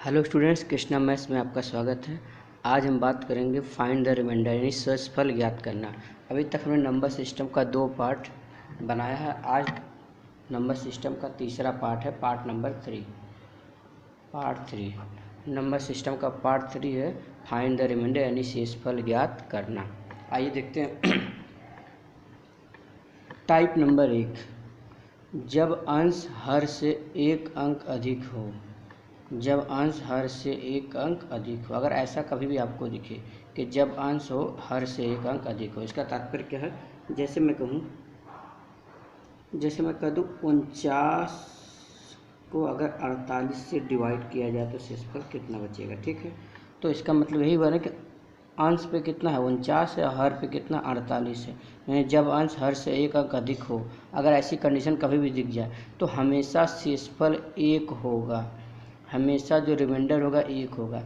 Hello students, Krishna maths में आपका स्वागत है। आज हम बात करेंगे फाइंड द रिमाइंडर यानी शेषफल ज्ञात करना। अभी तक हमने नंबर सिस्टम का 2 पार्ट बनाया है। आज नंबर सिस्टम का तीसरा पार्ट है, part number 3। Part 3 number system का पार्ट 3 है फाइंड द रिमाइंडर यानी शेषफल ज्ञात करना। आइए देखते हैं। टाइप नंबर 1, जब अंश हर से एक अंक अधिक हो। जब अंश हर से एक अंक अधिक हो, अगर ऐसा कभी भी आपको दिखे कि जब अंश हो हर से एक अंक अधिक हो, इसका तात्पर्य क्या है? जैसे मैं कह दूँ 49 को अगर 48 से डिवाइड किया जाए तो शेषफल कितना बचेगा। ठीक है, तो इसका मतलब यही बना कि अंश पे कितना है 49 है, हर पे कितना 48 है। यानी जब अंश हर से एक अंक अधिक हो, अगर ऐसी कंडीशन कभी भी दिख जाए तो हमेशा शेषफल 1 होगा। हमेशा जो रिमाइंडर होगा 1 होगा,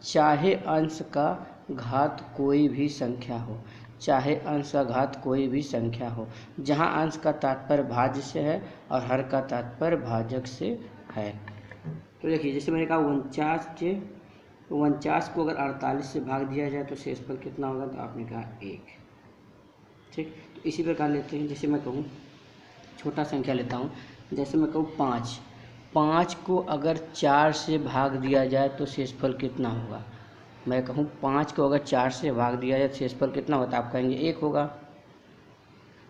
चाहे अंश का घात कोई भी संख्या हो। चाहे अंश का घात कोई भी संख्या हो, जहाँ अंश का तात्पर्य भाज्य से है और हर का तात्पर्य भाजक से है। तो देखिए, जैसे मैंने कहा 49 को अगर 48 से भाग दिया जाए तो शेषफल कितना होगा, तो आपने कहा 1। ठीक, तो इसी प्रकार लेते हैं। जैसे मैं कहूँ छोटा संख्या लेता हूँ, जैसे मैं कहूँ 5 को अगर 4 से भाग दिया जाए तो शेषफल कितना होगा। मैं कहूँ 5 को अगर 4 से भाग दिया जाए तो शेषफल कितना होता है, आप कहेंगे 1 होगा।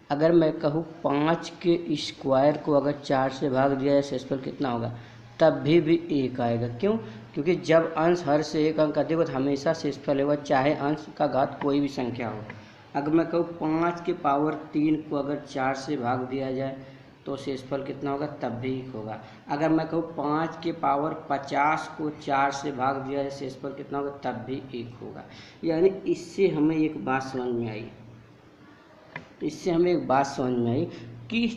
अगर मैं कहूँ 5 के स्क्वायर को अगर 4 से भाग दिया जाए शेषफल कितना होगा, तब भी 1 आएगा। क्यों? क्योंकि जब अंश हर से एक अंक अधिक हो तो हमेशा शेषफल होगा, चाहे अंश का घात कोई भी संख्या हो। अगर मैं कहूँ 5 के पावर 3 को अगर 4 से भाग दिया जाए तो शेषफल कितना होगा, तब भी 1 होगा। अगर मैं कहूँ 5 के पावर 50 को 4 से भाग दिया जाए शेषफल कितना होगा, तब भी 1 होगा। यानी इससे हमें एक बात समझ में आई कि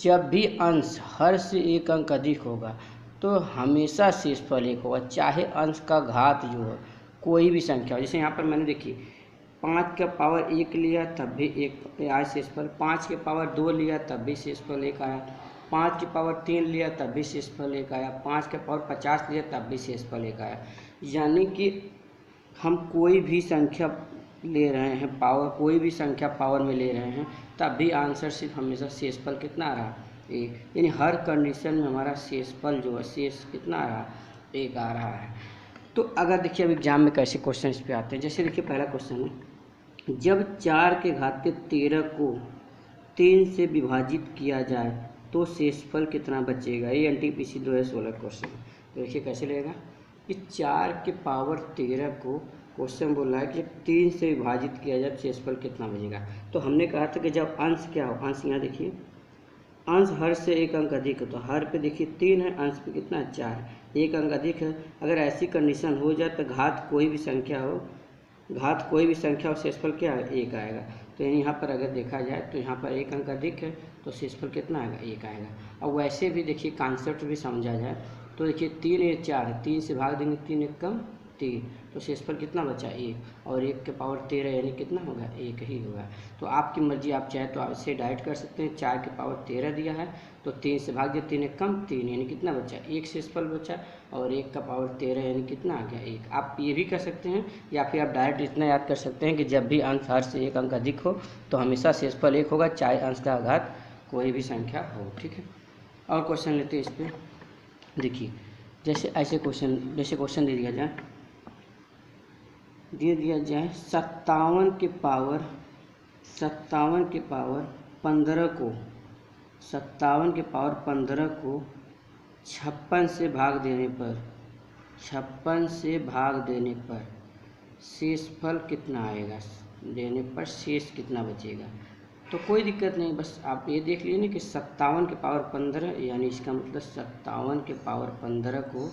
जब भी अंश हर से एक अंक अधिक होगा तो हमेशा शेषफल 1 होगा, चाहे अंश का घात जो है कोई भी संख्या हो। जैसे यहाँ पर मैंने देखिए 5 का पावर 1 लिया तब भी 1 आया शेषफल, 5 के पावर 2 लिया तब भी शेषफल 1 आया, 5 के पावर 3 लिया तब भी शेषफल 1 आया, 5 के पावर 50 लिया तब भी शेषफल 1 आया। यानी कि हम कोई भी संख्या ले रहे हैं, कोई भी संख्या पावर में ले रहे हैं, तब भी आंसर सिर्फ हमेशा शेषफल कितना आ रहा, 1। यानी हर कंडीशन में हमारा शेषफल जो है शेष कितना आ रहा, 1 आ रहा है। तो अगर देखिए अब एग्जाम में कैसे क्वेश्चन इस पे आते हैं। जैसे देखिए पहला क्वेश्चन है, जब 4 के घात 13 को 3 से विभाजित किया जाए तो शेषफल कितना बचेगा। ये एनटीपीसी 2016 क्वेश्चन है। तो देखिए कैसे लगेगा कि 4 के पावर 13 को क्वेश्चन बोल रहा है कि 3 से विभाजित किया जाए तो शेषफल कितना बचेगा। तो हमने कहा था कि जब अंश क्या हो, अंश यहाँ देखिए अंश हर से एक अंक अधिक है, तो हर पे देखिए 3 है, अंश पे कितना है 4, एक अंक अधिक है। अगर ऐसी कंडीशन हो जाए तो घात कोई भी संख्या हो शेषफल क्या है, 1 आएगा। तो यहाँ पर अगर देखा जाए तो यहाँ पर एक अंक अधिक है तो शेषफल कितना आएगा, 1 आएगा। अब वैसे भी देखिए कॉन्सेप्ट भी समझा जाए तो देखिए 3 या 4 है, 3 से भाग देंगे 3 एक कम 3, तो शेषफल कितना बचा 1, और 1 के पावर 13 यानी कितना होगा, 1 ही होगा। तो आपकी मर्जी, आप चाहे तो आप इसे डाइट कर सकते हैं। 4 के पावर 13 दिया है तो 3 से भाग दिया, 3 एक कम 3 यानी कितना बचा, 1 शेषफल बचा, और 1 का पावर 13 यानी कितना आ गया, 1। आप ये भी कर सकते हैं, या फिर आप डायरेक्ट इतना याद कर सकते हैं कि जब भी अंश हर से एक अंक अधिक हो तो हमेशा शेषफल 1 होगा, चाहे अंश का घात कोई भी संख्या हो। ठीक है, और क्वेश्चन लेते हैं इस पर। देखिए जैसे क्वेश्चन दे दिया जाए 57 के पावर 15 को 56 से भाग देने पर शेषफल कितना आएगा, शेष कितना बचेगा। तो कोई दिक्कत नहीं, बस आप ये देख लीजिए कि 57 के पावर 15 यानी इसका मतलब 57 के पावर 15 को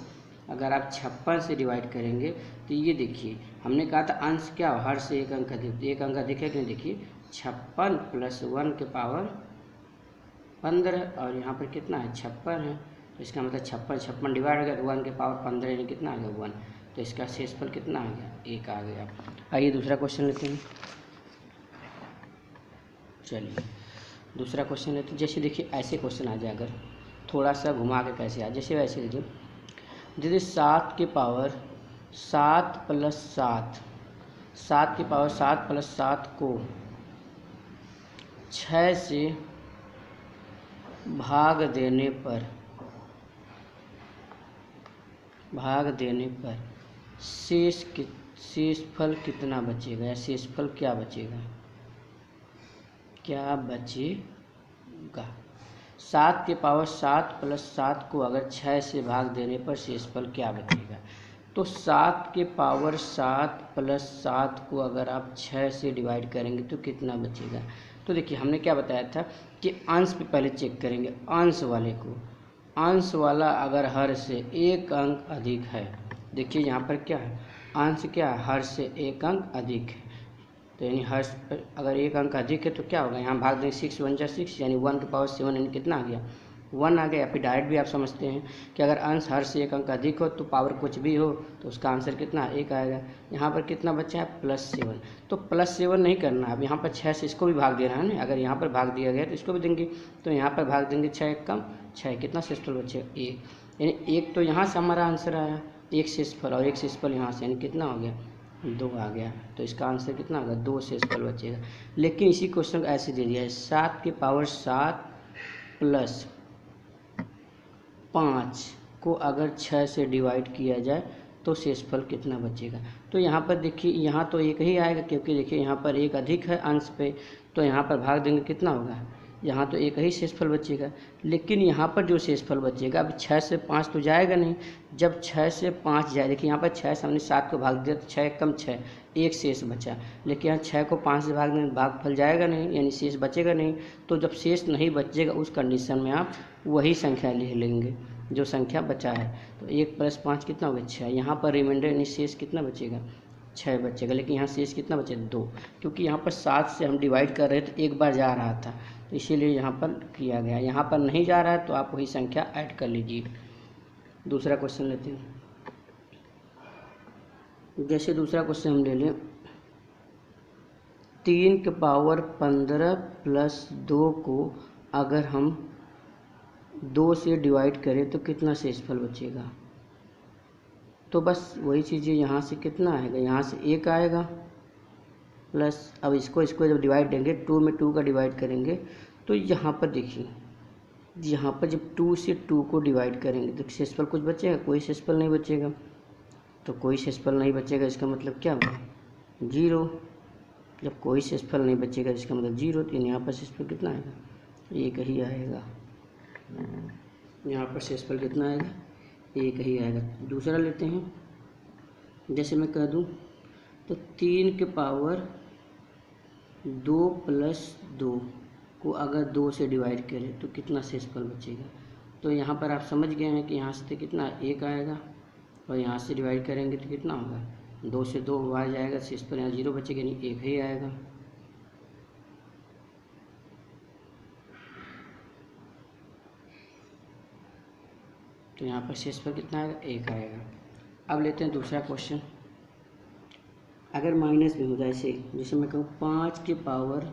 अगर आप 56 से डिवाइड करेंगे तो ये देखिए हमने कहा था अंश क्या हर से एक अंक अधिक, एक अंक अधिक है कि नहीं। देखिए 56 + 1 के पावर 15 और यहाँ पर कितना है 56 है, तो इसका मतलब 56 डिवाइड हो गया तो 1 के पावर 15 यानी कितना आ गया 1, तो इसका शेषफल कितना आ गया, 1 आ गया। आइए दूसरा क्वेश्चन लेते हैं। चलिए दूसरा क्वेश्चन लेते हैं। जैसे देखिए ऐसे क्वेश्चन आ जाए, अगर थोड़ा सा घुमा के कैसे आ, जैसे वैसे देखिए यदि 7 की पावर 7 प्लस 7, 7 की पावर 7 प्लस 7 को 6 से भाग देने पर शेषफल कितना बचेगा, या शेषफल क्या बचेगा, 7 की पावर 7 प्लस 7 को अगर 6 से भाग देने पर शेषफल क्या बचेगा। तो 7 की पावर 7 प्लस 7 को अगर आप 6 से डिवाइड करेंगे तो कितना बचेगा। तो देखिए हमने क्या बताया था कि अंश पे पहले चेक करेंगे, अंश वाले को, अंश वाला अगर हर से एक अंक अधिक है, देखिए यहाँ पर क्या है, अंश क्या है, हर से एक अंक अधिक है, तो यानी हर अगर एक अंक अधिक है तो क्या होगा, यहाँ भाग देंगे 6 1 जा 6, यानी 1 की पावर 7 यानी कितना आ गया, 1 आ गया। फिर डायरेक्ट भी आप समझते हैं कि अगर अंश हर से एक अंक अधिक हो तो पावर कुछ भी हो तो उसका आंसर कितना, 1 आएगा। यहाँ पर कितना बचा है, +7, तो +7 नहीं करना, अब यहाँ पर 6 से इसको भी भाग देना है ना, अगर यहाँ पर भाग दिया गया तो इसको भी देंगे, तो यहाँ पर भाग देंगे 6 1 कम 6, कितना शेषफल बचेगा, 1, यानी 1 तो यहाँ से हमारा आंसर आया, 1 शेषफल, और 1 शेषफल यहाँ से, यानी कितना हो गया, 2 आ गया। तो इसका आंसर कितना होगा, 2 शेषफल बचेगा। लेकिन इसी क्वेश्चन को ऐसे दे दिया है, 7 की पावर 7 प्लस 5 को अगर 6 से डिवाइड किया जाए तो शेषफल कितना बचेगा। तो यहाँ पर देखिए, यहाँ तो एक ही आएगा, क्योंकि देखिए यहाँ पर एक अधिक है अंश पे, तो यहाँ पर भाग देंगे कितना होगा, यहाँ तो एक ही शेषफल बचेगा। लेकिन यहाँ पर जो शेषफल बचेगा, अब 6 से 5 तो जाएगा नहीं, जब 6 से 5 जाए, देखिए यहाँ पर 6 से हमने 7 को भाग दिया तो 6 कम 6, एक शेष बचा, लेकिन यहाँ 6 को 5 से भाग देंगे, भागफल जाएगा नहीं, यानी शेष बचेगा नहीं। तो जब शेष नहीं बचेगा उस कंडीशन में आप वही संख्या लिख लेंगे जो संख्या बचा है। तो 1 + 5 कितना होगा, 6, यहाँ पर रिमाइंडर यानी शेष कितना बचेगा, 6 बचेगा, लेकिन यहाँ शेष कितना बचेगा, 2, क्योंकि यहाँ पर 7 से हम डिवाइड कर रहे थे, एक बार जा रहा था, तो इसीलिए यहाँ पर किया गया। यहाँ पर नहीं जा रहा है तो आप वही संख्या ऐड कर लीजिए। दूसरा क्वेश्चन लेते हैं। जैसे दूसरा क्वेश्चन हम ले लें, 3 की पावर 15 प्लस 2 को अगर हम 2 से डिवाइड करें तो कितना शेषफल बचेगा। तो बस वही चीज़ें, यहाँ से कितना आएगा, यहाँ से 1 आएगा प्लस, अब इसको जब डिवाइड देंगे 2 में 2 का डिवाइड करेंगे तो यहाँ पर देखिए, यहाँ पर जब 2 से 2 को डिवाइड करेंगे तो शेषफल कुछ बचेगा, कोई शेषफल नहीं बचेगा। तो कोई शेषफल नहीं बचेगा, इसका मतलब क्या होगा, 0। जब कोई शेषफल नहीं बचेगा इसका मतलब 0, तो यहाँ पर शेषफल कितना आएगा, 1 ही आएगा। यहाँ पर शेषफल कितना आएगा, 1 ही आएगा। दूसरा लेते हैं, जैसे मैं कह दूँ तो 3 की पावर 2 + 2 को अगर 2 से डिवाइड करें तो कितना शेषफल बचेगा। तो यहाँ पर आप समझ गए हैं कि यहाँ से कितना 1 आएगा, और यहाँ से डिवाइड करेंगे तो कितना होगा, 2 से 2 बाहर जाएगा, शेषफल यहाँ 0 बचेगा, यानी 1 ही आएगा। तो यहाँ पर शेषफल कितना आएगा, 1 आएगा। अब लेते हैं दूसरा क्वेश्चन। अगर माइनस में हो जाए, जैसे मैं कहूँ 5 की पावर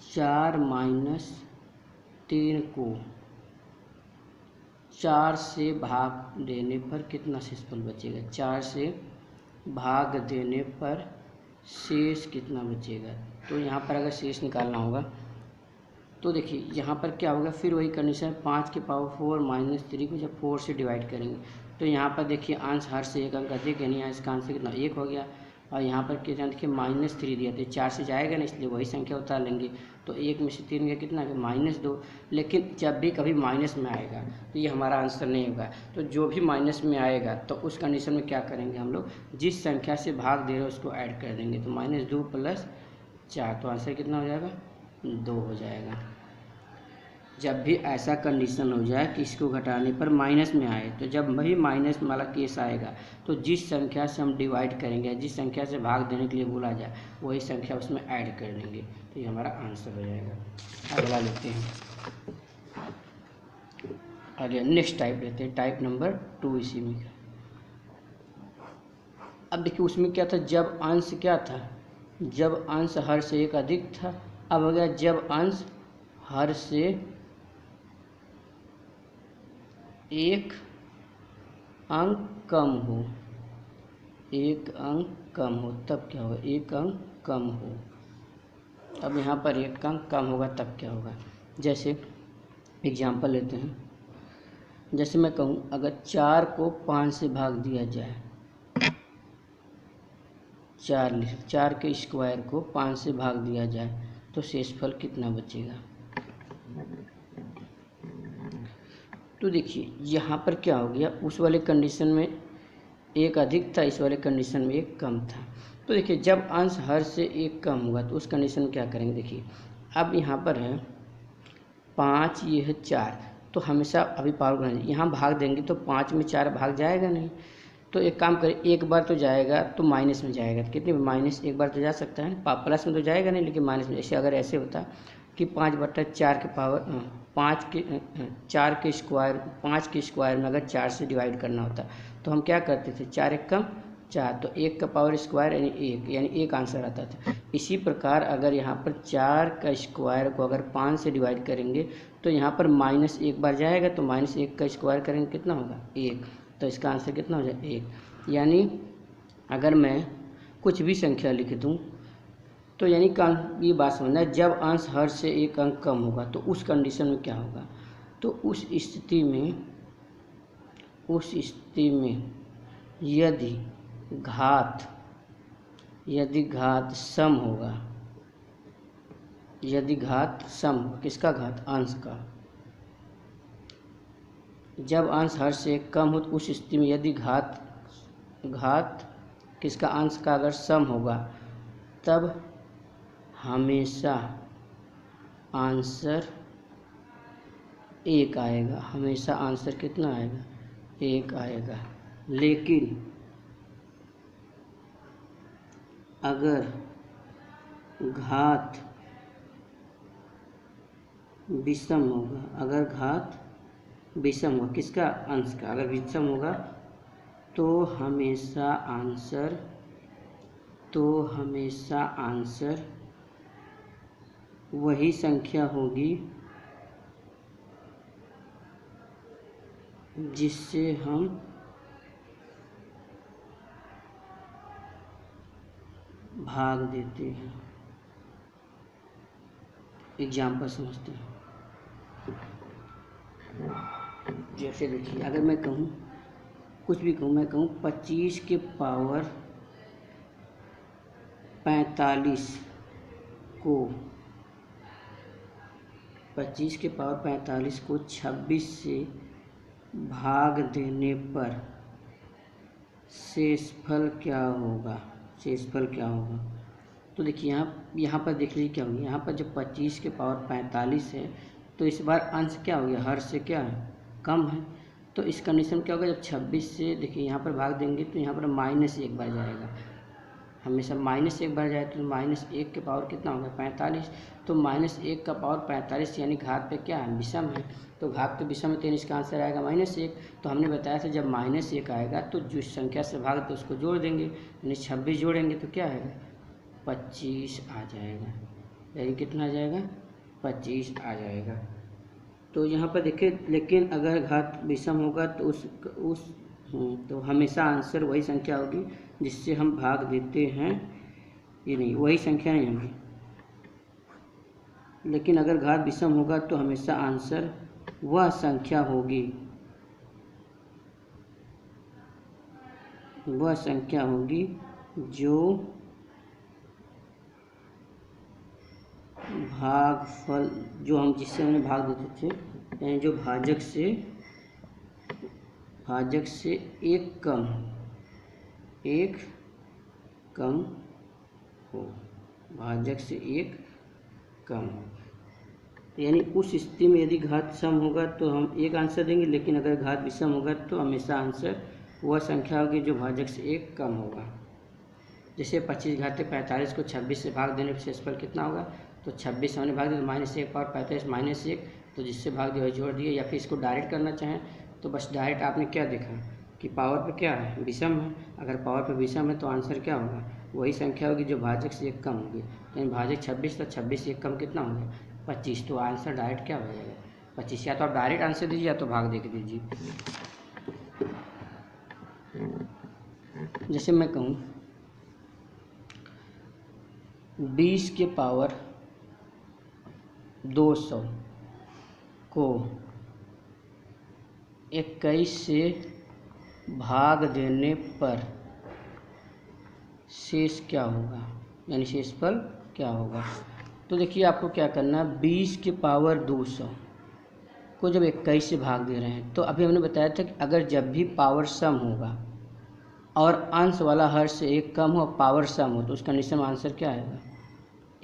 4 - 3 को 4 से भाग देने पर कितना शेषफल बचेगा। 4 से भाग देने पर शेष कितना बचेगा। तो यहाँ पर अगर शेष निकालना होगा तो देखिए यहाँ पर क्या होगा, फिर वही कंडीशन, 5 की पावर 4 - 3 को जब 4 से डिवाइड करेंगे तो यहाँ पर देखिए अंश हर से एक अंक अधिक, यानी यहाँ इसका आंसर कितना, 1 हो गया। और यहाँ पर क्या देखिए -3 दिया, तो 4 से जाएगा ना, इसलिए वही संख्या उतार लेंगे। तो 1 में से 3 का कितना है, -2। लेकिन जब भी कभी माइनस में आएगा तो ये हमारा आंसर नहीं होगा। तो जो भी माइनस में आएगा तो उस कंडीशन में क्या करेंगे हम लोग, जिस संख्या से भाग दे रहे हैं उसको ऐड कर देंगे। तो -2 + 4, तो आंसर कितना हो जाएगा, 2 हो जाएगा। जब भी ऐसा कंडीशन हो जाए कि इसको घटाने पर माइनस में आए, तो जब वही माइनस वाला केस आएगा तो जिस संख्या से हम डिवाइड करेंगे, जिस संख्या से भाग देने के लिए बोला जाए, वही संख्या उसमें ऐड कर देंगे, तो ये हमारा आंसर हो जाएगा। अगला लेते हैं, अगले नेक्स्ट टाइप लेते हैं, टाइप नंबर 2 इसी में। अब देखिए उसमें क्या था, जब अंश क्या था, जब अंश हर से एक अधिक था। अब हो गया जब अंश हर से एक अंक कम हो, एक अंक कम हो तब क्या होगा, एक अंक कम हो। अब यहाँ पर एक अंक कम होगा तब क्या होगा, जैसे एग्जाम्पल लेते हैं। जैसे मैं कहूँ अगर 4 को 5 से भाग दिया जाए, 4 के स्क्वायर को 5 से भाग दिया जाए तो शेषफल कितना बचेगा। तो देखिए यहाँ पर क्या हो गया, उस वाले कंडीशन में एक अधिक था, इस वाले कंडीशन में एक कम था। तो देखिए जब अंश हर से एक कम होगा तो उस कंडीशन में क्या करेंगे। देखिए अब यहाँ पर है 5, ये है 4, तो हमेशा अभी पावर बनाएंगे, यहाँ भाग देंगे तो 5 में 4 भाग जाएगा नहीं, तो एक काम करें, एक बार तो जाएगा तो माइनस में जाएगा, कितने माइनस एक बार तो जा सकता है, प्लस में तो जाएगा नहीं लेकिन माइनस में। जैसे अगर ऐसे होता कि 5/4 के पावर 4 के स्क्वायर में अगर 4 से डिवाइड करना होता तो हम क्या करते थे, 4 एक कम 4, तो 1 का पावर स्क्वायर यानी 1 आंसर आता था। इसी प्रकार अगर यहाँ पर 4 का स्क्वायर को अगर 5 से डिवाइड करेंगे तो यहाँ पर माइनस एक बार जाएगा, तो -1 का स्क्वायर करेंगे कितना होगा 1, तो इसका आंसर कितना हो जाए 1। यानी अगर मैं कुछ भी संख्या लिख दूँ तो यानी ये बात समझना है, जब अंश हर से एक अंक कम होगा तो उस कंडीशन में क्या होगा। तो उस स्थिति में यदि घात सम होगा, किसका घात, अंश का। जब अंश हर से एक कम हो तो उस स्थिति में यदि घात किसका, अंश का अगर सम होगा तब हमेशा आंसर 1 आएगा, हमेशा आंसर कितना आएगा 1 आएगा। लेकिन अगर घात विषम होगा, किसका, अंश का, अगर विषम होगा तो हमेशा आंसर वही संख्या होगी जिससे हम भाग देते हैं। एग्जाम्पल समझते हैं। जैसे देखिए अगर मैं कहूँ कुछ भी कहूँ, मैं कहूँ 25 के पावर 45 को 26 से भाग देने पर शेषफल क्या होगा। तो देखिए यहाँ पर देख लीजिए क्या होगा, यहाँ पर जब 25 के पावर 45 है तो इस बार अंश क्या हो गया, हर से क्या है, कम है। तो इस कंडीशन में क्या होगा, जब 26 से देखिए यहाँ पर भाग देंगे तो यहाँ पर -1 बार जाएगा, हमेशा -1 बार जाए तो -1 के पावर कितना होगा 45, तो -1 का पावर 45 यानी घात पे क्या है, विषम है। तो घात पे विषम है तो इसका आंसर आएगा -1। तो हमने बताया था जब -1 आएगा तो जिस संख्या से भाग तो उसको जोड़ देंगे, यानी 26 जोड़ेंगे तो क्या आएगा 25 आ जाएगा, यानी कितना आ जाएगा 25 आ जाएगा। तो यहाँ पर देखिए, लेकिन अगर घात विषम होगा तो तो हमेशा आंसर वही संख्या होगी जिससे हम भाग देते हैं, ये नहीं, वही संख्या नहीं होगी। लेकिन अगर घात विषम होगा तो हमेशा आंसर वह संख्या होगी जो भागफल, जो हम जिससे हमने भाग देते थे, यानी जो भाजक से एक कम हो, भाजक से एक कम हो। यानी उस स्थिति में यदि घात सम होगा तो हम एक आंसर देंगे, लेकिन अगर घात विषम होगा तो हमेशा आंसर वह संख्या होगी जो भाजक से एक कम होगा। जैसे 25 घाते 45 को 26 से भाग देने पर शेषफल कितना होगा, तो 26 हमने भाग दिया तो -1 पावर 45 -1, तो जिससे भाग दिया जोड़ दिए। या फिर इसको डायरेक्ट करना चाहें तो बस डायरेक्ट आपने क्या देखा कि पावर पे क्या है, विषम है। अगर पावर पे विषम है तो आंसर क्या होगा, वही संख्या होगी जो भाजक से एक कम होगी। यानी भाजक 26 था, 26 से एक कम कितना होगा 25, तो आंसर डायरेक्ट क्या हो जाएगा 25। या तो आप डायरेक्ट आंसर दीजिए या तो भाग दे के दीजिए। जैसे मैं कहूँ 20 के पावर 200 को 21 से भाग देने पर शेष क्या होगा, यानी शेषफल क्या होगा। तो देखिए आपको क्या करना है, 20 के पावर 200 को जब 21 से भाग दे रहे हैं, तो अभी हमने बताया था कि अगर जब भी पावर सम होगा और अंश वाला हर से एक कम हो, पावर सम हो, तो उसका निश्चित आंसर क्या आएगा,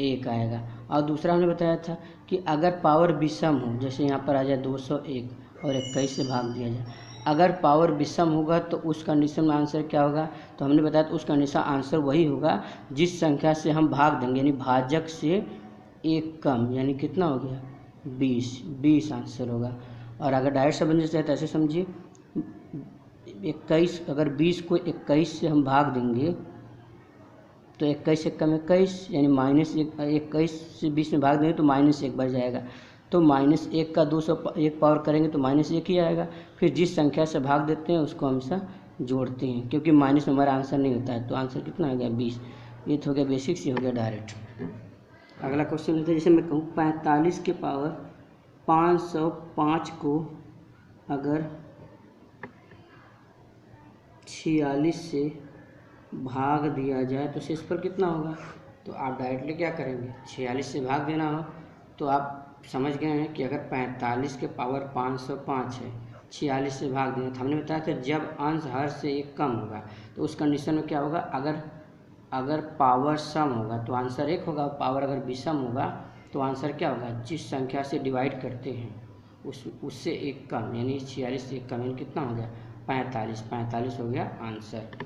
1 आएगा। और दूसरा हमने बताया था कि अगर पावर विषम हो, जैसे यहाँ पर आ जाए 201 और 21 से भाग दिया जाए, अगर पावर विषम होगा तो उस कंडीशन में आंसर क्या होगा, तो हमने बताया तो उस कंडीशन आंसर वही होगा जिस संख्या से हम भाग देंगे, यानी भाजक से एक कम, यानी कितना हो गया 20 आंसर होगा। और अगर डायरेक्ट समझना चाहे तो ऐसे समझिए 21, अगर 20 को 21 से हम भाग देंगे तो 21 से कम 21, यानी -21 से 20 में भाग देंगे तो -1 बढ़ जाएगा, तो -1 का 201 पावर करेंगे तो -1 ही आएगा। फिर जिस संख्या से भाग देते हैं उसको हमेशा जोड़ते हैं, क्योंकि माइनस में हमारा आंसर नहीं होता है, तो आंसर कितना हो गया 20। ये तो हो गया बेसिक्स, ये हो गया डायरेक्ट। अगला क्वेश्चन लेते हैं, जैसे मैं कहूँ 45 के पावर 505 को अगर 46 से भाग दिया जाए तो शेषफल कितना होगा। तो आप डायरेक्टली क्या करेंगे, 46 से भाग देना हो तो आप समझ गए हैं कि अगर 45 के पावर 505 है, 46 से भाग देना, तो हमने बताया था जब अंश हर से एक कम होगा तो उस कंडीशन में क्या होगा, अगर पावर सम होगा तो आंसर 1 होगा, पावर अगर विषम होगा तो आंसर क्या होगा, जिस संख्या से डिवाइड करते हैं उससे एक कम, यानी 46 से एक कम, यानी कितना हो गया 45 हो गया आंसर।